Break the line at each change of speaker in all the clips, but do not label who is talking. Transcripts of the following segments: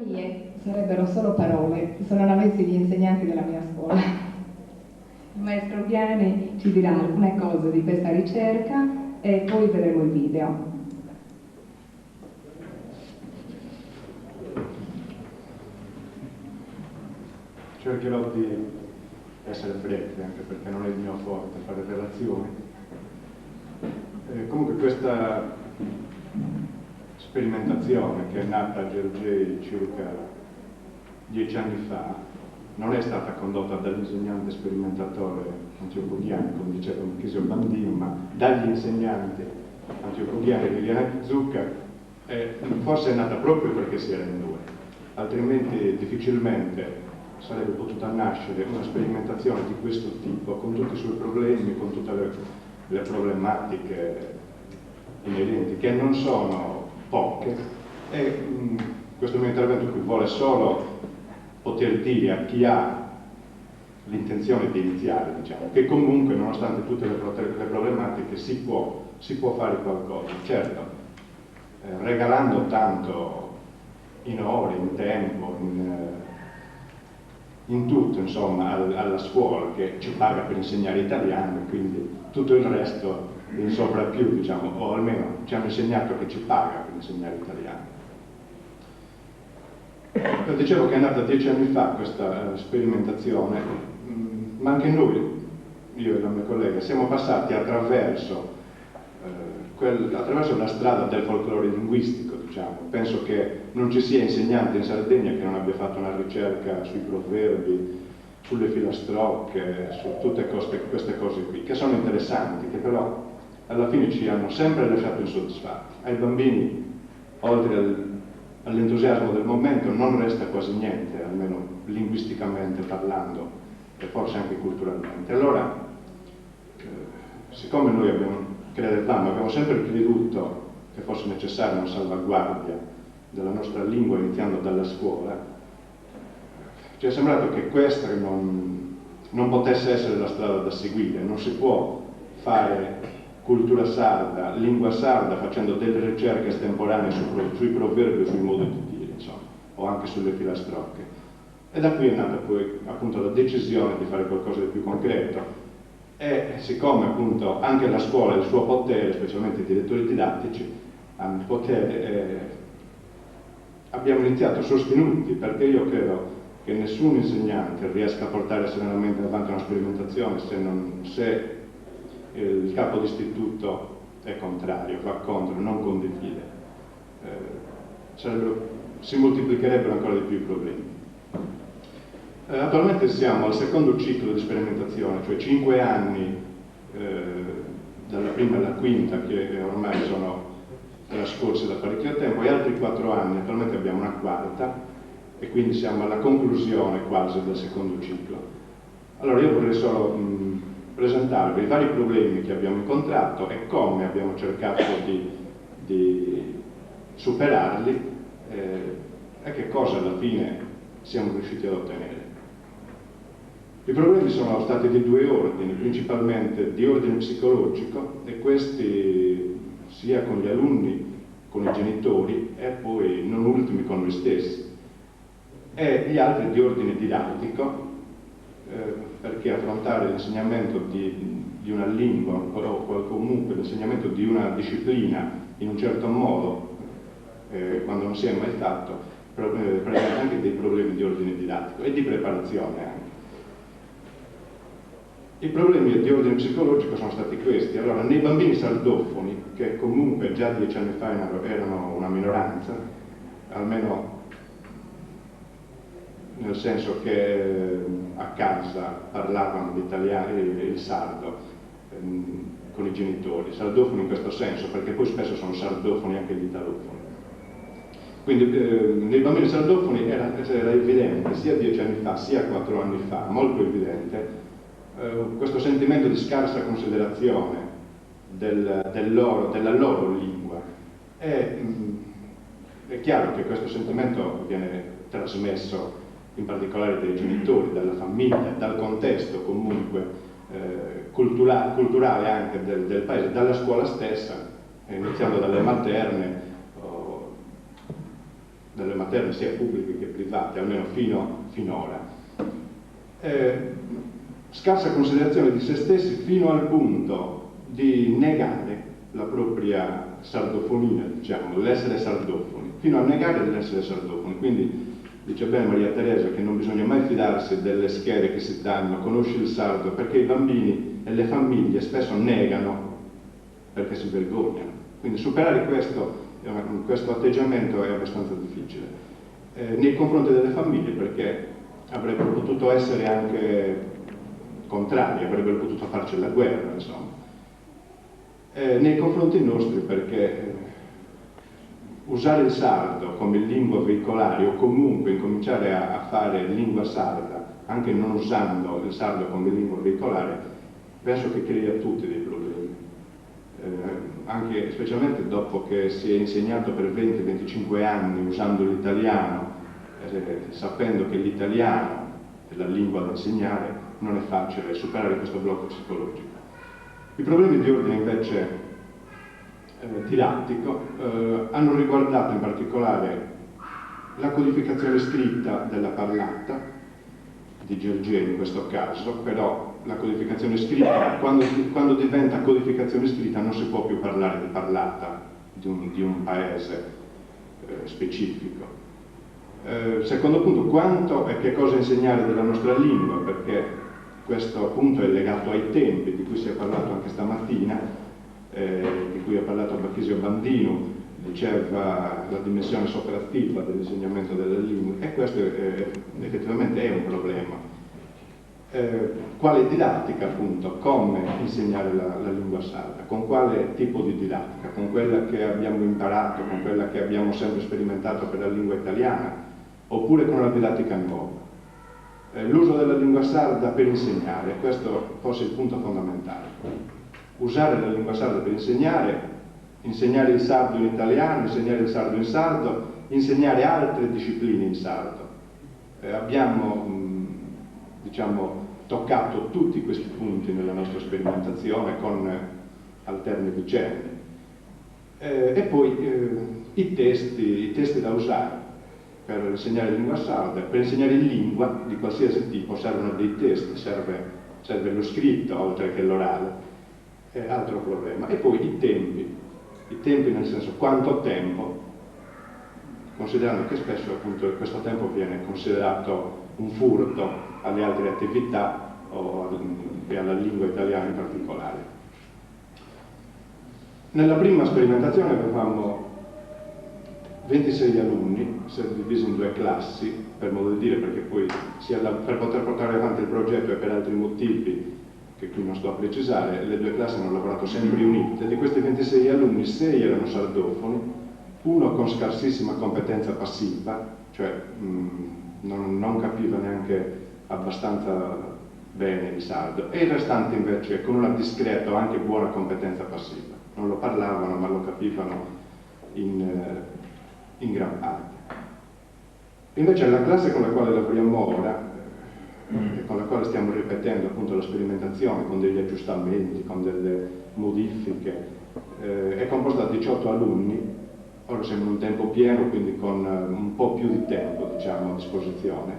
mie sarebbero solo parole se non avessi gli insegnanti della mia scuola. Il maestro Piani ci dirà alcune cose di questa ricerca e poi vedremo il video.
Cercherò di essere breve, anche perché non è il mio forte fare relazioni. Comunque questa sperimentazione, che è nata a Gergely circa 10 anni fa, non è stata condotta dall'insegnante sperimentatore antioquodiano, come diceva Marchisio Bandino, ma dagli insegnanti antioquodiani Liliana Zucca, forse è nata proprio perché si era in due, altrimenti difficilmente sarebbe potuta nascere una sperimentazione di questo tipo, con tutti i suoi problemi, con tutte le problematiche inerenti, che non sono poche, e questo mio intervento qui vuole solo poter dire a chi ha l'intenzione di iniziare, diciamo, che comunque nonostante tutte le problematiche si può fare qualcosa, certo, regalando tanto in ore, in tempo, in tutto, insomma, alla scuola che ci paga per insegnare italiano, e quindi tutto il resto in sovrappiù, diciamo, o almeno ci hanno insegnato che ci paga per insegnare italiano. Dicevo che è nata 10 anni fa questa sperimentazione, ma anche noi, io e la mia collega, siamo passati attraverso la strada del folklore linguistico, diciamo. Penso che non ci sia insegnante in Sardegna che non abbia fatto una ricerca sui proverbi, sulle filastrocche, su tutte queste cose qui, che sono interessanti, che però alla fine ci hanno sempre lasciato insoddisfatti. Ai bambini, oltre all'entusiasmo del momento, non resta quasi niente, almeno linguisticamente parlando e forse anche culturalmente. Allora, siccome noi abbiamo sempre creduto che fosse necessaria una salvaguardia della nostra lingua iniziando dalla scuola, ci è sembrato che questa non potesse essere la strada da seguire. Non si può fare cultura sarda, lingua sarda, facendo delle ricerche estemporanee sui proverbi o sui modi di dire, insomma, o anche sulle filastrocche. E da qui è nata poi appunto la decisione di fare qualcosa di più concreto. E siccome appunto anche la scuola ha il suo potere, specialmente i direttori didattici hanno il potere, abbiamo iniziato sostenuti, perché io credo che nessun insegnante riesca a portare serenamente avanti una sperimentazione se il capo d'istituto è contrario, va contro, non condivide. Si moltiplicherebbero ancora di più i problemi. Attualmente siamo al secondo ciclo di sperimentazione, cioè 5 anni dalla prima alla quinta, che ormai sono trascorsi da parecchio tempo, e altri 4 anni, attualmente abbiamo una quarta, e quindi siamo alla conclusione quasi del secondo ciclo. Allora io vorrei solo presentarvi i vari problemi che abbiamo incontrato e come abbiamo cercato di superarli e che cosa alla fine siamo riusciti ad ottenere. I problemi sono stati di 2 ordini, principalmente di ordine psicologico, e questi sia con gli alunni, con i genitori e poi non ultimi con noi stessi, e gli altri di ordine didattico, perché affrontare l'insegnamento di una lingua o comunque l'insegnamento di una disciplina in un certo modo, quando non si è mai fatto, presenta anche dei problemi di ordine didattico e di preparazione anche. I problemi di ordine psicologico sono stati questi. Allora, nei bambini sardofoni, che comunque già 10 anni fa erano una minoranza, almeno nel senso che a casa parlavano l'italiano e il sardo con i genitori, sardofoni in questo senso, perché poi spesso sono sardofoni anche gli italofoni. Quindi nei bambini sardofoni era evidente, sia 10 anni fa, sia 4 anni fa, molto evidente, questo sentimento di scarsa considerazione della loro lingua. È chiaro che questo sentimento viene trasmesso in particolare dai genitori, dalla famiglia, dal contesto comunque culturale anche del paese, dalla scuola stessa, iniziando dalle materne, nelle materne sia pubbliche che private, almeno finora. Scarsa considerazione di se stessi fino al punto di negare la propria sardofonia, diciamo, l'essere sardofoni, fino a negare l'essere sardofoni. Quindi dice bene Maria Teresa che non bisogna mai fidarsi delle schede che si danno, conosci il sardo, perché i bambini e le famiglie spesso negano perché si vergognano. Quindi superare questo atteggiamento è abbastanza difficile. Nei confronti delle famiglie, perché avrebbero potuto essere anche contrari, avrebbero potuto farci la guerra, insomma. Nei confronti nostri, perché usare il sardo come lingua veicolare o comunque incominciare a fare lingua sarda, anche non usando il sardo come lingua veicolare, penso che crei a tutti dei problemi. Anche specialmente dopo che si è insegnato per 20-25 anni usando l'italiano, sapendo che l'italiano è la lingua da insegnare, non è facile superare questo blocco psicologico. I problemi di ordine invece didattico hanno riguardato in particolare la codificazione scritta della parlata, di Gergeni in questo caso, però la codificazione scritta, quando diventa codificazione scritta non si può più parlare di parlata di un paese specifico. Secondo punto, quanto e che cosa insegnare della nostra lingua, perché questo appunto è legato ai tempi di cui si è parlato anche stamattina, di cui ha parlato Bacchisio Bandino, diceva la dimensione soprattiva dell'insegnamento delle lingue, e questo effettivamente è un problema. Quale didattica appunto, come insegnare la lingua sarda, con quale tipo di didattica, con quella che abbiamo imparato, con quella che abbiamo sempre sperimentato per la lingua italiana, oppure con una didattica nuova. L'uso della lingua sarda per insegnare, questo forse è il punto fondamentale. Usare la lingua sarda per insegnare il sardo in italiano, insegnare il sardo in sardo, insegnare altre discipline in sardo. Abbiamo diciamo, toccato tutti questi punti nella nostra sperimentazione con alterne vicende. E poi i testi da usare per insegnare lingua sarda. Per insegnare lingua di qualsiasi tipo servono dei testi, serve lo scritto oltre che l'orale, è altro problema. E poi i tempi nel senso quanto tempo, considerando che spesso appunto questo tempo viene considerato un furto alle altre attività e alla lingua italiana in particolare. Nella prima sperimentazione avevamo 26 alunni, divisi in 2 classi, per modo di dire, perché poi sia per poter portare avanti il progetto e per altri motivi che qui non sto a precisare, le 2 classi hanno lavorato sempre unite. Di questi 26 alunni 6 erano sardofoni, uno con scarsissima competenza passiva, cioè non capiva neanche abbastanza bene il sardo, e i restanti invece con una discreta o anche buona competenza passiva. Non lo parlavano ma lo capivano in gran parte. Invece la classe con la quale lavoriamo ora, e con la quale stiamo ripetendo appunto la sperimentazione con degli aggiustamenti, con delle modifiche, è composta da 18 alunni. Ora siamo in un tempo pieno, quindi con un po' più di tempo diciamo a disposizione,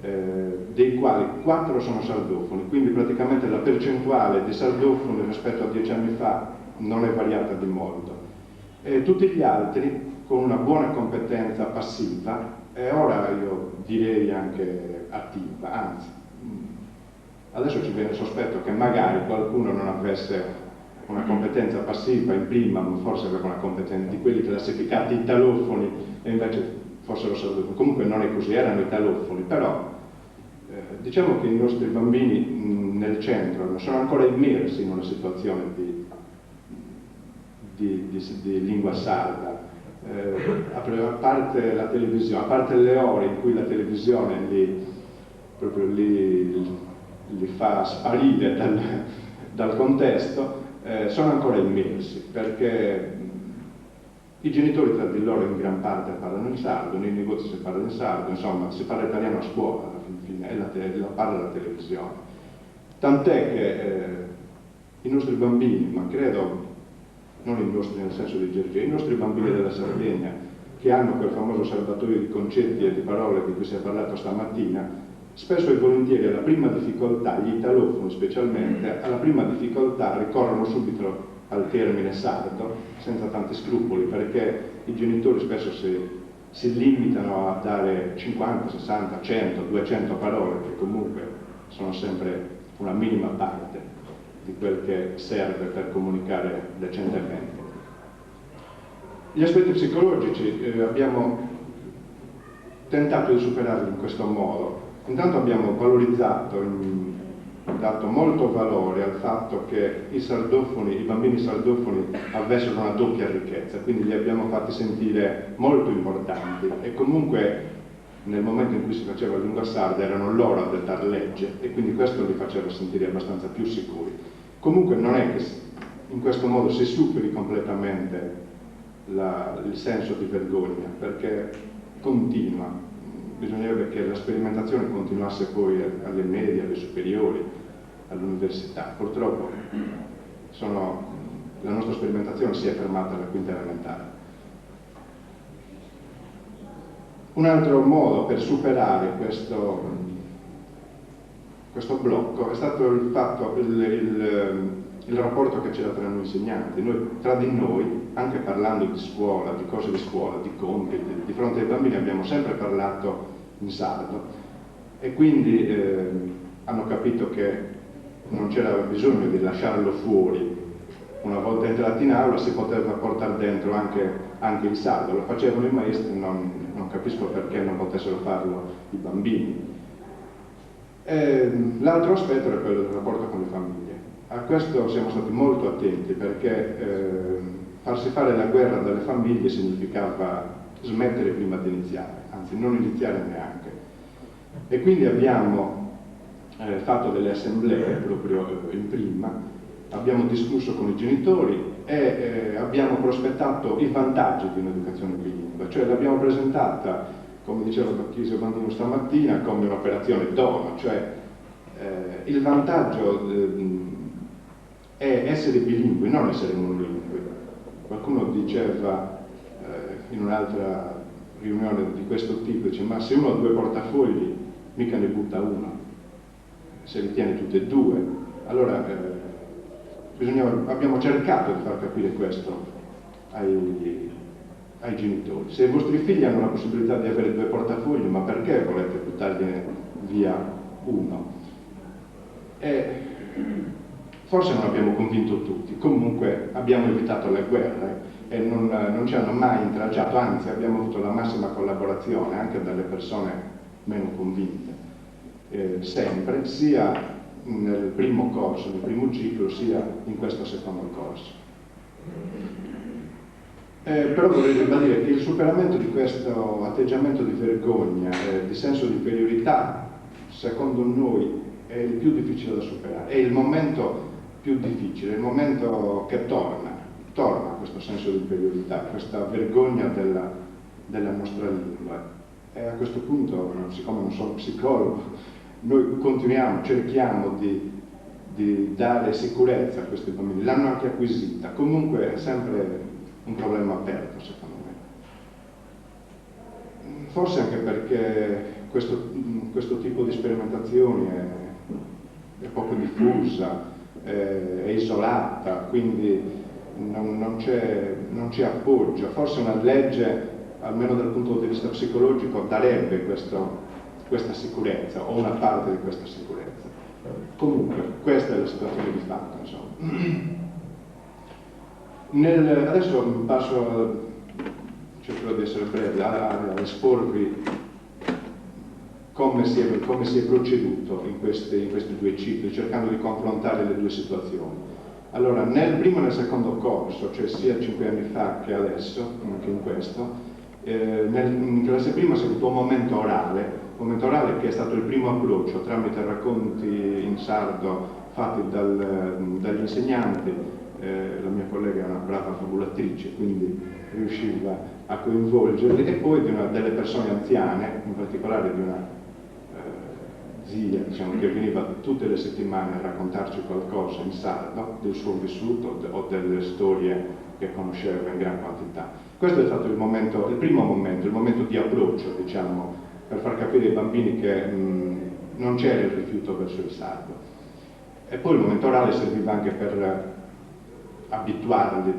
dei quali 4 sono sardofoni, quindi praticamente la percentuale di sardofoni rispetto a 10 anni fa non è variata di molto. Tutti gli altri con una buona competenza passiva, e ora io direi anche attiva, anzi adesso ci viene il sospetto che magari qualcuno non avesse una competenza passiva in prima, ma forse aveva una competenza di quelli classificati italofoni e invece fossero sardofoni. Comunque non è così, erano italofoni, però diciamo che i nostri bambini nel centro sono ancora immersi in una situazione di lingua sarda, a parte la televisione, a parte le ore in cui la televisione li fa sparire dal contesto, sono ancora immersi, perché i genitori tra di loro in gran parte parlano in sardo, nei negozi si parla in sardo, insomma si parla italiano a scuola alla fine, e la parla la televisione. Tant'è che i nostri bambini, ma credo non i nostri nel senso di Gergè, i nostri bambini della Sardegna che hanno quel famoso serbatoio di concetti e di parole di cui si è parlato stamattina, spesso e volentieri alla prima difficoltà, gli italofoni specialmente, alla prima difficoltà ricorrono subito al termine sardo senza tanti scrupoli, perché i genitori spesso si limitano a dare 50, 60, 100, 200 parole, che comunque sono sempre una minima parte di quel che serve per comunicare decentemente. Gli aspetti psicologici abbiamo tentato di superarli in questo modo. Intanto abbiamo valorizzato, dato molto valore al fatto che i bambini sardofoni avessero una doppia ricchezza, quindi li abbiamo fatti sentire molto importanti e comunque nel momento in cui si faceva la lingua sarda erano loro a dettar legge e quindi questo li faceva sentire abbastanza più sicuri. Comunque non è che in questo modo si superi completamente il senso di vergogna, perché continua. Bisognerebbe che la sperimentazione continuasse poi alle medie, alle superiori, all'università. Purtroppo la nostra sperimentazione si è fermata alla quinta elementare. Un altro modo per superare questo blocco è stato il rapporto che c'era tra noi insegnanti. Noi, tra di noi, anche parlando di scuola, di cose di scuola, di compiti, di fronte ai bambini abbiamo sempre parlato in sardo e quindi hanno capito che non c'era bisogno di lasciarlo fuori. Una volta entrati in aula si poteva portare dentro anche il sardo, lo facevano i maestri, non capisco perché non potessero farlo i bambini. L'altro aspetto era quello del rapporto con le famiglie. A questo siamo stati molto attenti perché farsi fare la guerra dalle famiglie significava smettere prima di iniziare, anzi non iniziare neanche. E quindi abbiamo fatto delle assemblee proprio in prima, abbiamo discusso con i genitori e abbiamo prospettato i vantaggi di un'educazione bilingue, cioè l'abbiamo presentata, come diceva Battisio Bandino stamattina, come un'operazione dono, cioè il vantaggio è essere bilingui, non essere monolingui. Qualcuno diceva in un'altra riunione di questo tipo, dice, ma se uno ha 2 portafogli mica ne butta uno, se li tiene tutti e 2. Allora abbiamo cercato di far capire questo ai genitori. Se i vostri figli hanno la possibilità di avere 2 portafogli, ma perché volete buttargliene via uno? Forse non abbiamo convinto tutti, comunque abbiamo evitato le guerre e non ci hanno mai intralciato, anzi abbiamo avuto la massima collaborazione anche dalle persone meno convinte, sempre, sia nel primo corso, nel primo ciclo, sia in questo secondo corso. Però vorrei ribadire che il superamento di questo atteggiamento di vergogna, di senso di inferiorità, secondo noi è il più difficile da superare, è il momento più difficile, il momento che torna questo senso di inferiorità, questa vergogna della nostra lingua. E a questo punto, siccome non sono psicologo, noi cerchiamo di dare sicurezza a questi bambini, l'hanno anche acquisita, comunque è sempre un problema aperto secondo me. Forse anche perché questo tipo di sperimentazioni è poco diffusa, è isolata, quindi non c'è appoggio. Forse una legge, almeno dal punto di vista psicologico, darebbe questa sicurezza o una parte di questa sicurezza. Comunque, questa è la situazione di fatto, insomma. Adesso passo, cercherò di essere breve, a esporvi come si è proceduto in questi 2 cicli, cercando di confrontare le 2 situazioni. Allora, nel primo e nel secondo corso, cioè sia 5 anni fa che adesso, anche in questo, in classe prima si è avuto un momento orale che è stato il primo approccio tramite racconti in sardo fatti dagli insegnanti. La mia collega è una brava fabulatrice, quindi riusciva a coinvolgerli, e poi delle persone anziane, in particolare di una zia, diciamo, che veniva tutte le settimane a raccontarci qualcosa in sardo del suo vissuto o delle storie che conosceva in gran quantità. Questo è stato il primo momento, il momento di approccio, diciamo, per far capire ai bambini che non c'era il rifiuto verso il sardo. E poi il momento orale serviva anche per abituarli,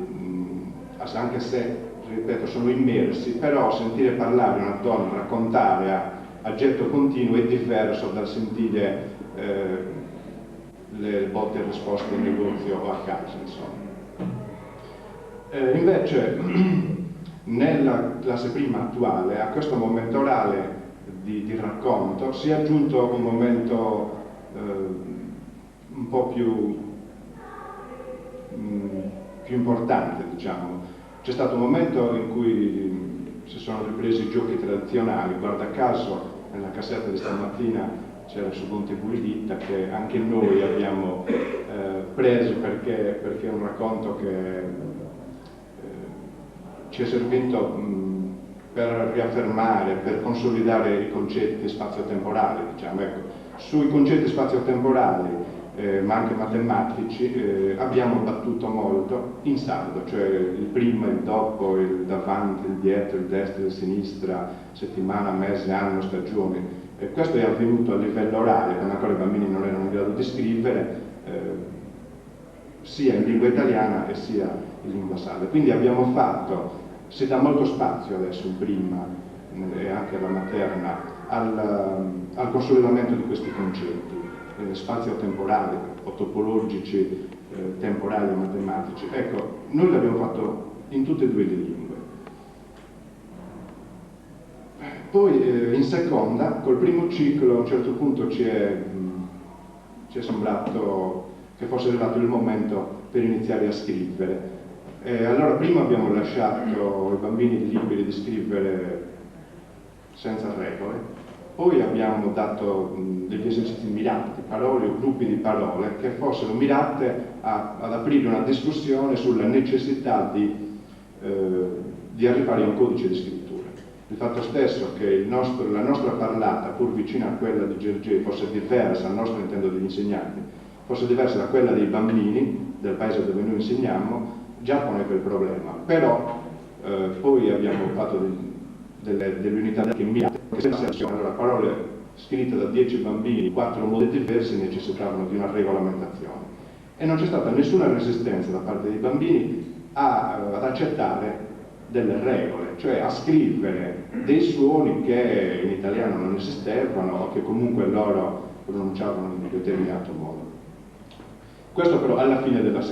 anche se, ripeto, sono immersi, però sentire parlare una donna, raccontare a getto continuo è diverso dal sentire le botte e risposte in negozio o a casa, insomma. Invece, nella classe prima attuale, a questo momento orale di racconto, si è aggiunto un momento un po' più importante, diciamo. C'è stato un momento in cui si sono ripresi i giochi tradizionali. Guarda caso, nella cassetta di stamattina c'era su Conte Builitta, che anche noi abbiamo preso perché è un racconto che ci è servito per riaffermare, per consolidare i concetti spazio-temporali, diciamo. Ecco, sui concetti spazio-temporali ma anche matematici abbiamo battuto molto in sardo, cioè il prima, il dopo, il davanti, il dietro, il destra, il sinistra, settimana, mese, anno, stagione. Questo è avvenuto a livello orale, quando ancora i bambini non erano in grado di scrivere, sia in lingua italiana e sia in lingua sarda. Quindi abbiamo fatto, si dà molto spazio adesso in prima e anche alla materna al consolidamento di questi concetti spazio-temporali o topologici, temporali e matematici. Ecco, noi l'abbiamo fatto in tutte e due le lingue. Poi in seconda, col primo ciclo, a un certo punto ci è sembrato che fosse arrivato il momento per iniziare a scrivere. Allora prima abbiamo lasciato i bambini liberi di scrivere senza regole, poi abbiamo dato degli esercizi mirati, parole o gruppi di parole che fossero mirate ad aprire una discussione sulla necessità di arrivare a un codice di scrittura. Il fatto stesso che la nostra parlata, pur vicina a quella di Gergé, fosse diversa, al nostro intendo degli insegnanti, fosse diversa da quella dei bambini del paese dove noi insegniamo, già poneva il problema. Però poi abbiamo fatto delle unità che mirate, allora parole scritte da 10 bambini, 4 modi diversi necessitavano di una regolamentazione. E non c'è stata nessuna resistenza da parte dei bambini ad accettare delle regole, cioè a scrivere dei suoni che in italiano non esistevano o che comunque loro pronunciavano in un determinato modo. Questo però alla fine della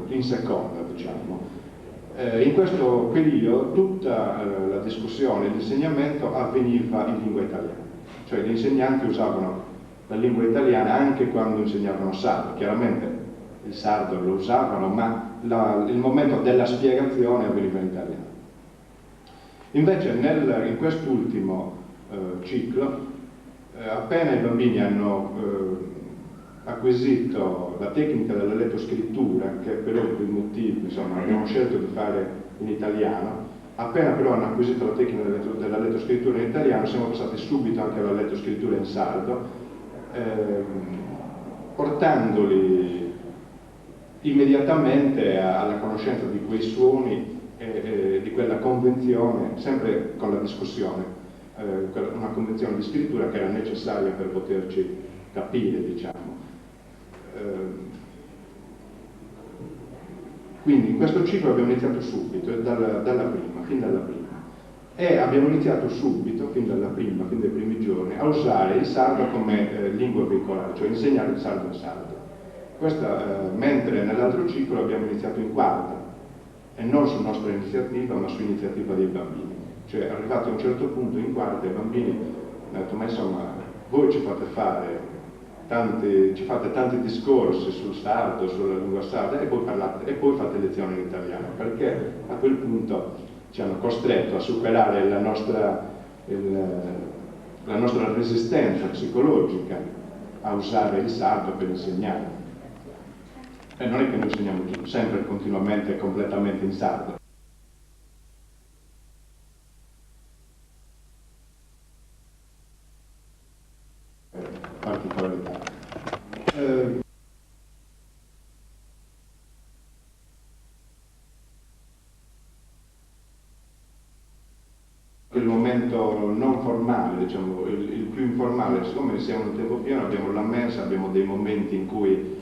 in seconda, diciamo. In questo periodo tutta la discussione e l'insegnamento avveniva in lingua italiana, cioè gli insegnanti usavano la lingua italiana anche quando insegnavano sardo. Chiaramente il sardo lo usavano, ma il momento della spiegazione avveniva in italiano. Invece in quest'ultimo ciclo, appena i bambini hanno acquisito la tecnica della lettoscrittura, che per ovvi motivi insomma, abbiamo scelto di fare in italiano, appena però hanno acquisito la tecnica della lettoscrittura in italiano, siamo passati subito anche alla lettoscrittura in sardo, portandoli immediatamente alla conoscenza di quei suoni e di quella convenzione, sempre con la discussione, una convenzione di scrittura che era necessaria per poterci capire, diciamo. Quindi in questo ciclo abbiamo iniziato subito, fin dalla prima, e abbiamo iniziato subito, fin dai primi giorni, a usare il sardo come lingua veicolare, cioè insegnare il sardo in sardo. Mentre nell'altro ciclo abbiamo iniziato in quarta, e non su nostra iniziativa, ma su iniziativa dei bambini. Cioè, arrivati a un certo punto in quarta, i bambini hanno detto, ma insomma, voi ci fate tanti discorsi sul sardo, sulla lingua sarda, e poi fate lezioni in italiano, perché a quel punto ci hanno costretto a superare la nostra resistenza psicologica a usare il sardo per insegnare. E non è che noi insegniamo sempre, continuamente e completamente in sardo. Particolarità. l'insegnamento non formale, diciamo, il più informale. Siccome siamo in tempo pieno, abbiamo la mensa, abbiamo dei momenti in cui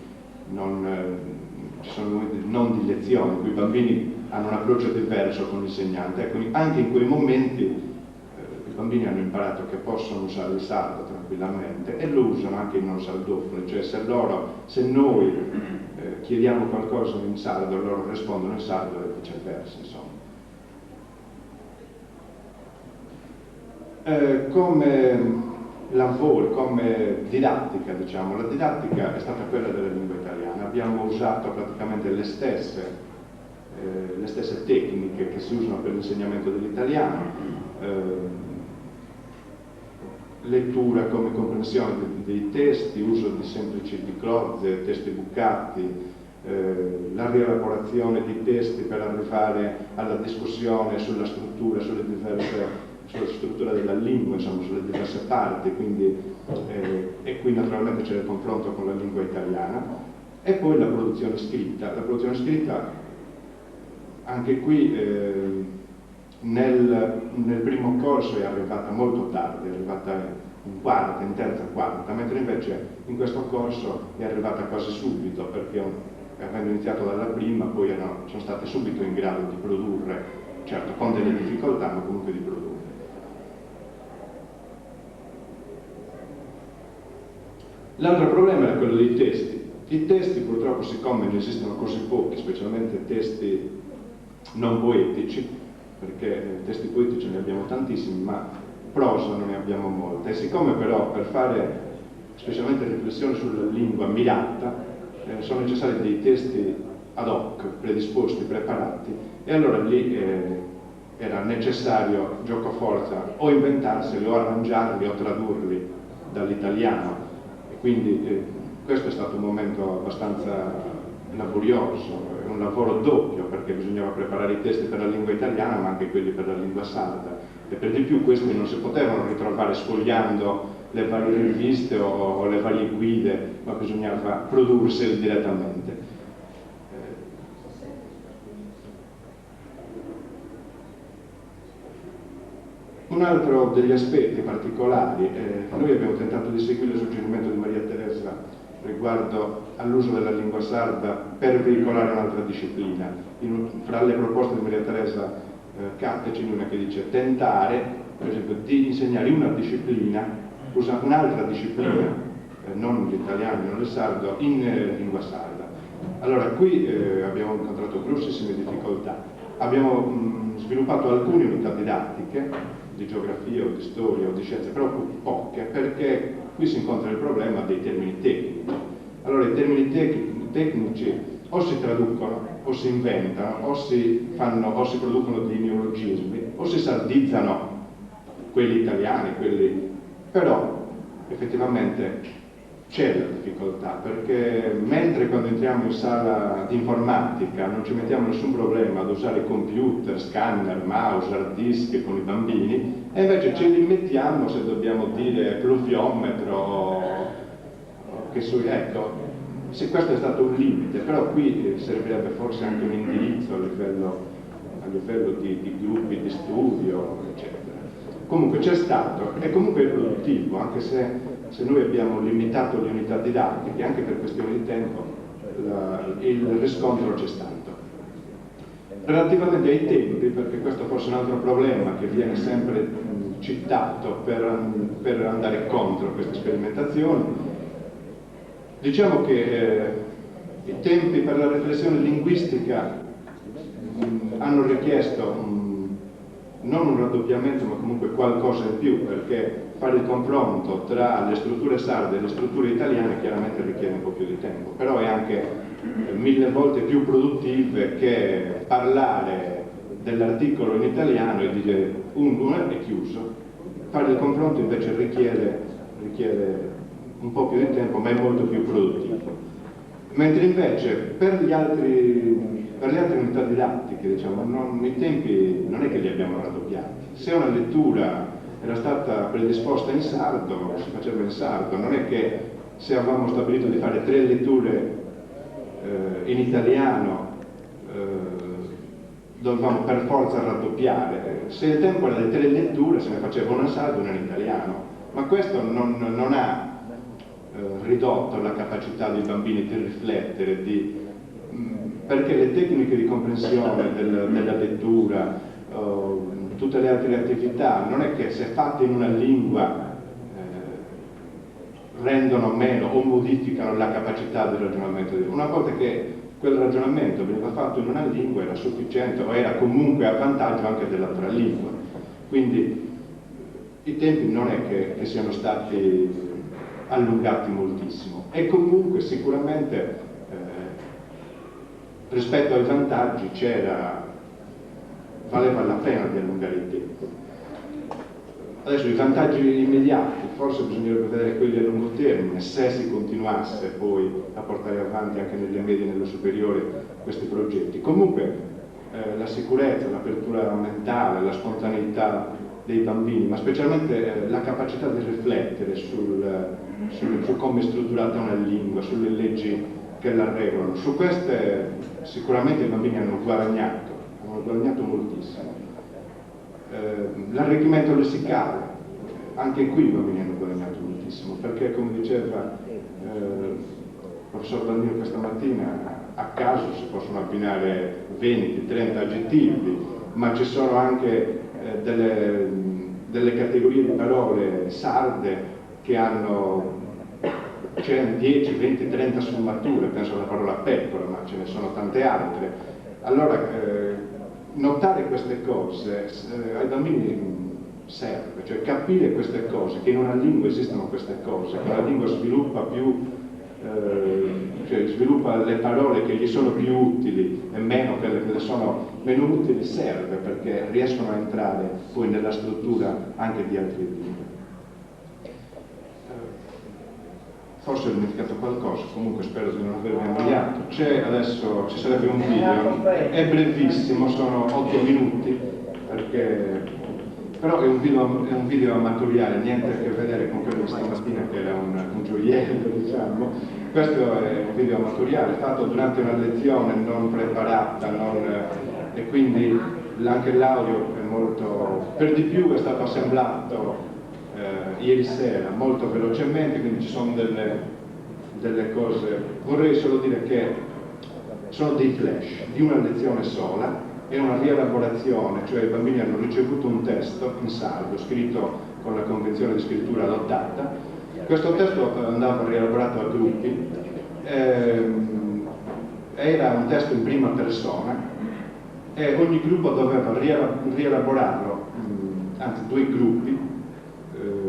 ci sono momenti non di lezione, in cui i bambini hanno un approccio diverso con l'insegnante. Ecco, anche in quei momenti i bambini hanno imparato che possono usare il sardo tranquillamente e lo usano anche i non sardofoni, cioè se noi chiediamo qualcosa in sardo, loro rispondono in sardo e viceversa, insomma. Come lavoro, come didattica, diciamo, la didattica è stata quella della lingua italiana. Abbiamo usato praticamente le stesse tecniche che si usano per l'insegnamento dell'italiano, lettura come comprensione dei testi, uso di semplici diclozze, testi bucati, la rielaborazione di testi per arrivare alla discussione sulla struttura, sulla struttura della lingua, insomma, sulle diverse parti, quindi, e qui naturalmente c'è il confronto con la lingua italiana. E poi la produzione scritta. La produzione scritta, anche qui nel primo corso è arrivata molto tardi, è arrivata in quarta, in terza, quarta, mentre invece in questo corso è arrivata quasi subito, perché avendo iniziato dalla prima poi sono state subito in grado di produrre, certo con delle difficoltà, ma comunque di produrre. L'altro problema è quello dei testi. I testi purtroppo, siccome ne esistono così pochi, specialmente testi non poetici, perché testi poetici ne abbiamo tantissimi, ma prosa non ne abbiamo molta. E siccome però per fare specialmente riflessioni sulla lingua mirata sono necessari dei testi ad hoc, predisposti, preparati, e allora lì era necessario giocoforza o inventarseli o arrangiarli o tradurli dall'italiano. E quindi questo è stato un momento abbastanza laborioso, un lavoro doppio, perché bisognava preparare i testi per la lingua italiana ma anche quelli per la lingua sarda, e per di più questi non si potevano ritrovare sfogliando le varie riviste o le varie guide, ma bisognava produrseli direttamente. Un altro degli aspetti particolari, noi abbiamo tentato di seguire il suggerimento di Maria Teresa riguardo all'uso della lingua sarda per veicolare un'altra disciplina. Fra le proposte di Maria Teresa Catte c'è una che dice tentare, per esempio, di insegnare una disciplina, un'altra disciplina, non l'italiano, non il sardo, in lingua sarda. Allora qui abbiamo incontrato grossissime difficoltà. Abbiamo sviluppato alcune unità didattiche di geografia o di storia o di scienze, però poche, perché qui si incontra il problema dei termini tecnici. Allora i termini tecnici o si traducono, o si inventano, o si producono dei neologismi, o si sardizzano quelli italiani, però effettivamente c'è la difficoltà, perché mentre quando entriamo in sala di informatica non ci mettiamo nessun problema ad usare computer, scanner, mouse, hard disk con i bambini, e invece ce li mettiamo se dobbiamo dire pluviometro, ecco, se questo è stato un limite, però qui servirebbe forse anche un indirizzo a livello di gruppi di studio, eccetera. Comunque c'è stato, e comunque è produttivo, anche se noi abbiamo limitato le unità didattiche, anche per questioni di tempo, il riscontro c'è stato. Relativamente ai tempi, perché questo forse è un altro problema che viene sempre citato per andare contro queste sperimentazioni, diciamo che i tempi per la riflessione linguistica hanno richiesto non un raddoppiamento, ma comunque qualcosa in più, perché fare il confronto tra le strutture sarde e le strutture italiane chiaramente richiede un po' più di tempo, però è anche 1000 volte più produttive che parlare dell'articolo in italiano e dire uno è chiuso. Fare il confronto invece richiede un po' più di tempo, ma è molto più produttivo. Mentre invece per le altre unità didattiche, diciamo, i tempi non è che li abbiamo raddoppiati. Se una lettura era stata predisposta in sardo, si faceva in sardo, non è che se avevamo stabilito di fare 3 letture in italiano dovevamo per forza raddoppiare. Se il tempo era di 3 letture se ne faceva una sarda e una in italiano, ma questo non ha ridotto la capacità dei bambini di riflettere, perché le tecniche di comprensione della lettura, tutte le altre attività, non è che se fatte in una lingua rendono meno o modificano la capacità del ragionamento. Una volta che quel ragionamento veniva fatto in una lingua era sufficiente o era comunque a vantaggio anche dell'altra lingua. Quindi i tempi non è che siano stati allungati moltissimo, e comunque sicuramente rispetto ai vantaggi valeva la pena di allungare i tempi. Adesso i vantaggi immediati, forse bisognerebbe vedere quelli a lungo termine, se si continuasse poi a portare avanti anche nelle medie e nelle superiori questi progetti. Comunque la sicurezza, l'apertura mentale, la spontaneità dei bambini, ma specialmente la capacità di riflettere su come è strutturata una lingua, sulle leggi che la regolano. Su queste sicuramente i bambini hanno guadagnato moltissimo. L'arricchimento lessicale, anche qui i bambini hanno guadagnato moltissimo, perché come diceva il professor Bandino questa mattina, a caso si possono abbinare 20-30 aggettivi, ma ci sono anche delle categorie di parole sarde che hanno 10, 20, 30 sfumature, penso alla parola pecora, ma ce ne sono tante altre. Allora notare queste cose ai bambini serve, cioè capire queste cose, che in una lingua esistono queste cose, che una lingua sviluppa sviluppa le parole che gli sono più utili e meno quelle che le sono meno utili, serve, perché riescono a entrare poi nella struttura anche di altre lingue. Forse ho dimenticato qualcosa, comunque spero di non avervi annoiato. Ci sarebbe un video, è brevissimo, sono 8 minuti, però è un video amatoriale, niente a che vedere con quello di stamattina che era un gioiello, diciamo. Questo è un video amatoriale fatto durante una lezione non preparata, e quindi anche l'audio è molto, per di più è stato assemblato ieri sera molto velocemente, quindi ci sono delle cose. Vorrei solo dire che sono dei flash di una lezione sola, è una rielaborazione, cioè i bambini hanno ricevuto un testo in sardo scritto con la convenzione di scrittura adottata. Questo testo andava rielaborato a gruppi, era un testo in prima persona e ogni gruppo doveva rielaborarlo, anzi due gruppi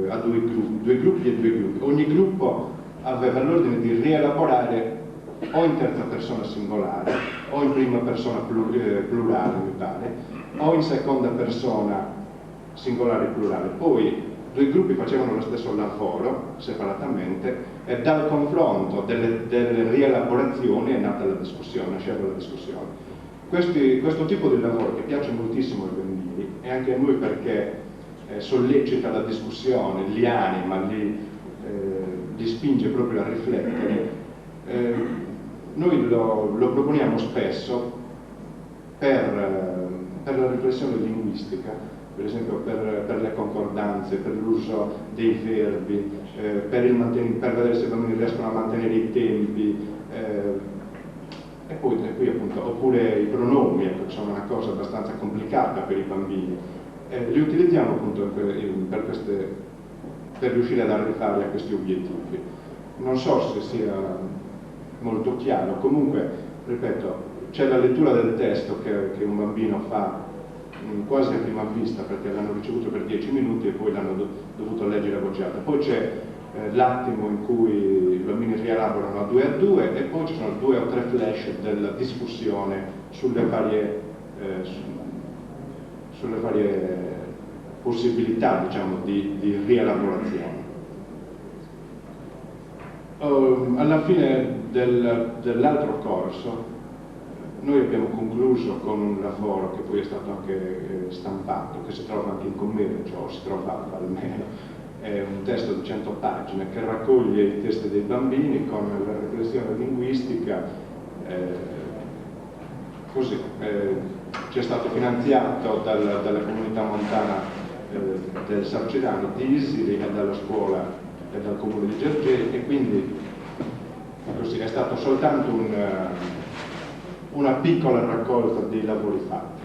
e due gruppi. Ogni gruppo aveva l'ordine di rielaborare o in terza persona singolare, o in prima persona plurale, mi pare, o in seconda persona singolare e plurale. Poi due gruppi facevano lo stesso lavoro separatamente e dal confronto delle rielaborazioni è nata la discussione, nasceva la discussione. Questo tipo di lavoro che piace moltissimo ai bambini e anche a noi, perché sollecita la discussione, li anima, li spinge proprio a riflettere. Noi lo proponiamo spesso per la riflessione linguistica, per esempio per le concordanze, per l'uso dei verbi, per vedere se i bambini riescono a mantenere i tempi, e poi appunto, oppure i pronomi, che sono una cosa abbastanza complicata per i bambini. Li utilizziamo appunto per riuscire ad arrivare a questi obiettivi. Non so se sia molto chiaro, comunque, ripeto, c'è la lettura del testo che un bambino fa quasi a prima vista, perché l'hanno ricevuto per 10 minuti e poi l'hanno dovuto leggere a voce alta. Poi c'è l'attimo in cui i bambini rielaborano a 2 e poi ci sono 2 o 3 flash della discussione sulle varie possibilità, diciamo, di rielaborazione. Alla fine dell'altro corso noi abbiamo concluso con un lavoro che poi è stato anche stampato, che si trova anche in commercio, o si trovava almeno. È un testo di 100 pagine che raccoglie i testi dei bambini con la riflessione linguistica, così, ci è stato finanziato dalla comunità montana del Sarcerano di Isiri e dalla scuola e dal comune di Gergè, e quindi così è stato soltanto una piccola raccolta di lavori fatti.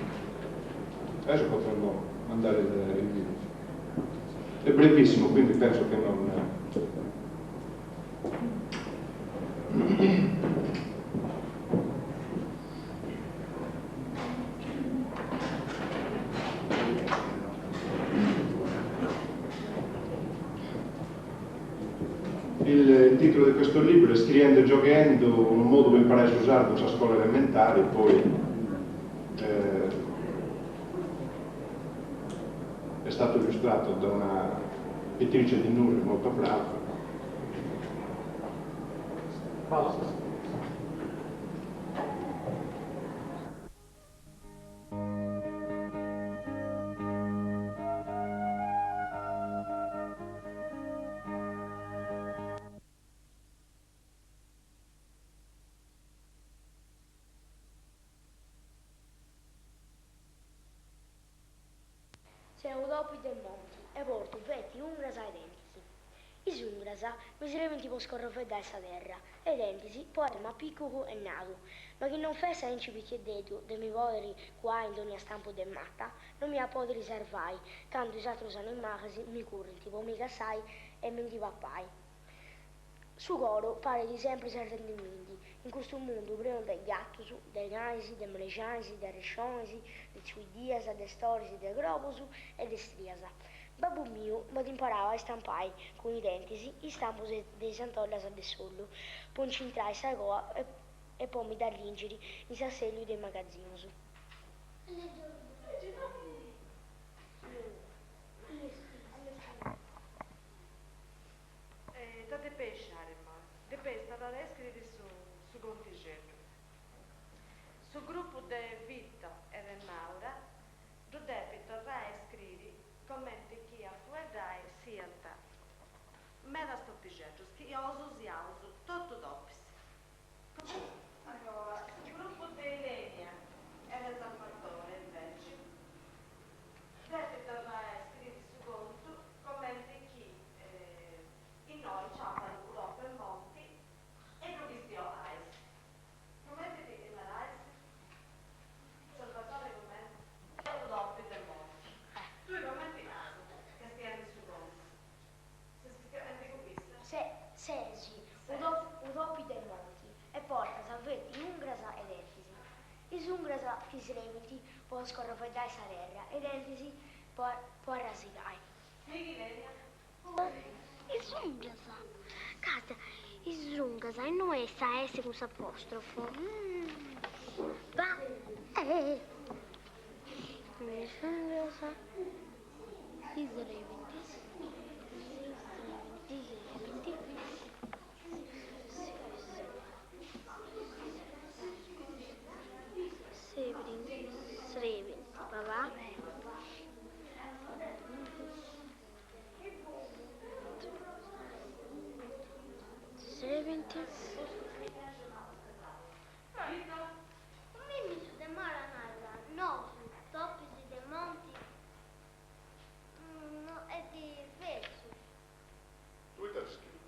Adesso potremmo mandare il video. È brevissimo, quindi penso che non... Il titolo di questo libro è Scriendo e giocando, un modo per imparare a usare a scuola elementare, poi è stato illustrato da una pittrice di Nuri molto brava.
Siamo dopo del monti e porto vetti ungrasa e dentisi. Is ungrasa miseramente può scorrere essa terra e dentisi può ma piccolo e nato, ma chi non fessa in cipicchi dedo de mi poveri qua in ogni stampo del matta non mi ha potuto riservare, tanto i altri sono in magasi mi curri tipo mica sai e mi di pappai. Su coro pare di sempre sertendimenti, in questo mondo prima del gatto, dei naisi, dei melegianisi, dei rescionisi, dei suidiasa, dei storisi, dei grobosu e dei striasa. Babbo mio mi imparava a stampare con i dentisi i stampo dei santollas del solo, poi incintrai sa goa e poi mi dà l'ingeri i sasselli dei magazzinosu.
Da pesciare, ma de pesca da scrivere su contigetto. Su gruppo de Vito e de Maura, do debito rai scrivi commenti chi a fuedai sienta. Me da sto tigetto, schioso, siauso, tutto doppis. Allora, su gruppo de Elenia e de Salvatore invece, debito rai scrivi su conto commenti chi in noi ciapa l'Europa e Monti e provvistio AIS. Promettiti che la AIS Salvatore commenti doppio del Monti. Tu commenti naso che stiamo su conto. Se sicuramente conquista.
Sesi, udopi del monti e porta salvetti ungrasa ed entisi. Is ungrasa fis remiti può scorrere dai sarerra ed entisi può rasigai. Isungrasa. Cazzo, isungrasa e non è sta S con s'apostrofo. Va. Isungrasa. Isreviti. Sreviti, papà. Sreviti.
Mimmi su de Maranalla, no, su Toppisi de Monti, no, è di verso.
Lui te lo scrive.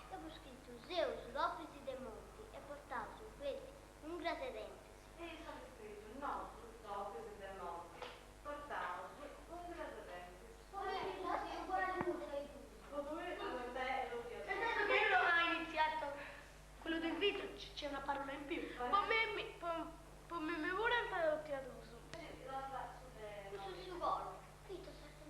Dopo scritto Zeus, Toppisi de Monti e portato su vedi un grasedentesi.
E sono scritto no, su Toppisi de Monti, portavo su un gradodente.
Come mi dici, uguale tu sei tu.
Nel senso che io non ho iniziato quello del video, c'è una parola in più. Poi mi vuole imparare a tirare su.
Su gol. Vito, certo.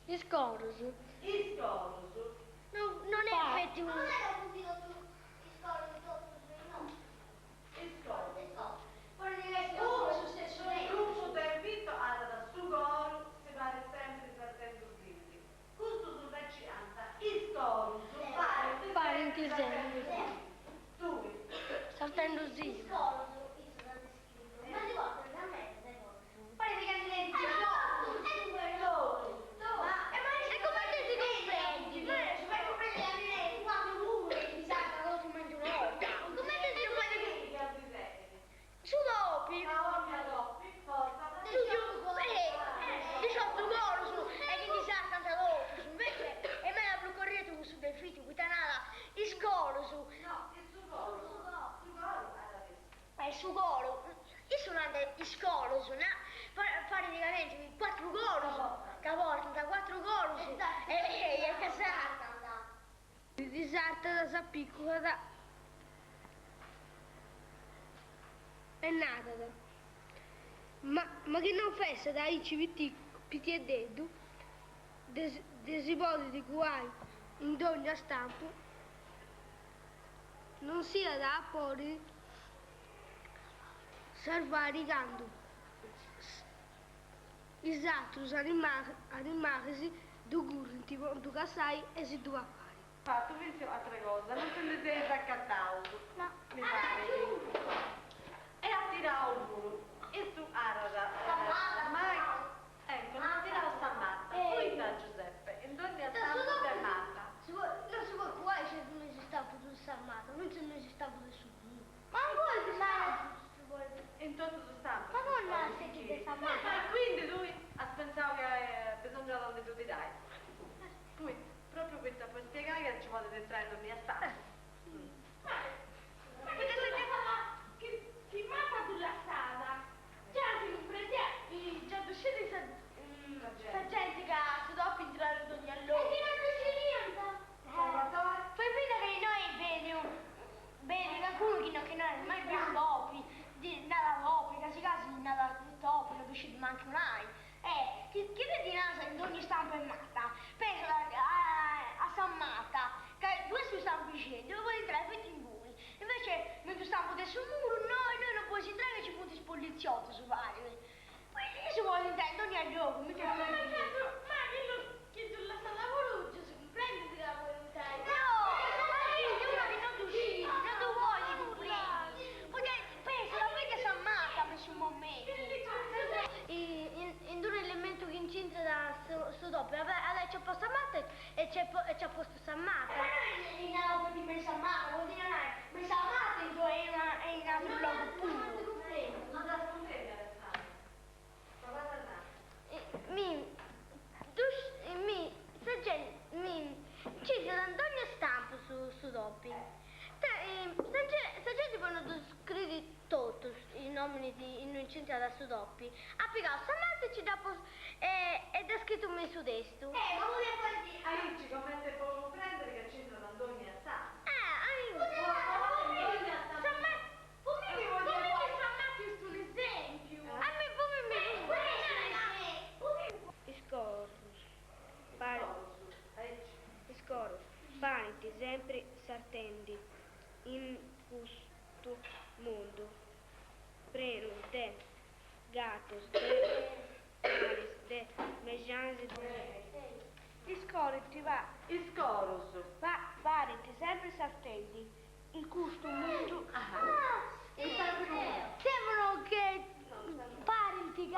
Iscorusu.
Iscoroso.
Non è effettivo.
Ma non era così tu, i scoli di tutto, no.
Iscoroso.
Poi nel stesso
Il gruppo del Vito alla da Sugoro si pare sempre divertendo quindi. Questo sul vecchianza, Iscoroso,
Pare in che senso?
tu.
Saltando sì.
scolo, visto da descritto. Ma ricordo veramente,
Pare che candidati
è quello.
E come te si comprendi?
Per comprendere quando lui mi sa
disarta da sa piccola è nata ma che non fesse da ICVT pitiededdu desibodi di guai in ogni stampo non sia da appori salvaricando esatto os animais do gurri do caçai e si do affari.
Tu pensi altra cosa, non te ne sei raccattato.
No.
Mi pare. E ha tirato il muro. E su Arara. Ma ecco, non ha tirato sta matta. Poi da Giuseppe. In ogni stampo è matta.
Non si può qua se non esistava tutto armato, non ce ne esistava nessuno. Ma voi
In tutto lo stampo.
Ma non la sentite sta matta.
E quindi lui ha pensato che bisognava donde tu ti dai. Poi, proprio questo per spiegare che ci vuole entrare in mia stanza.
Che si mata sulla strada. C'è anche un presidente, già usciti sta gente che si dopo entrare ogni allora. E che non si rientra? Fai finta che noi vedi qualcuno che non è mai più dopi, nella dopi, quasi nella dopi, non riuscite manco mai. Che vedi nasa in ogni stampa è matta, pensa a San Matta, che due si stanno vicini, dove vuoi entrare fatti in voi. Invece, mentre stampo del suo muro, noi non puoi entrare che ci punti spoliziotto su vario. Poi lì si vuole entrare in ogni gioco, ma che tu la sta lavorando, si comprende che la vuoi entrare. No, ma che non uscire, non tu vuoi comprendere. Poi pensa, la vedi a San Matta per un momento. In un elemento che incinta da sto dopo, lei c'è posto a Matta e c'è posto San Matta. E in altro di me San Matta, vuol dire me San Matta è in altro luogo puro.
Non da comprendere, Alessandro. Ma guarda là.
Ci sono ogni stampo su doppi. Se gente vanno scrivere tutto i nomi in un centro da su doppi, ha piegato Samantha e ci dà ed è scritto un su desto. Ma vuole fare di...
Amici, come te può comprendere che c'entrano Antonio e Sara?
Scorus, paniti sempre sartendi in questo mondo, prenu de gatos, de manis, de mejanze de Scorus va.
Iscorus.
Parenti sempre sartendi in questo mondo. Sembrano che parenti che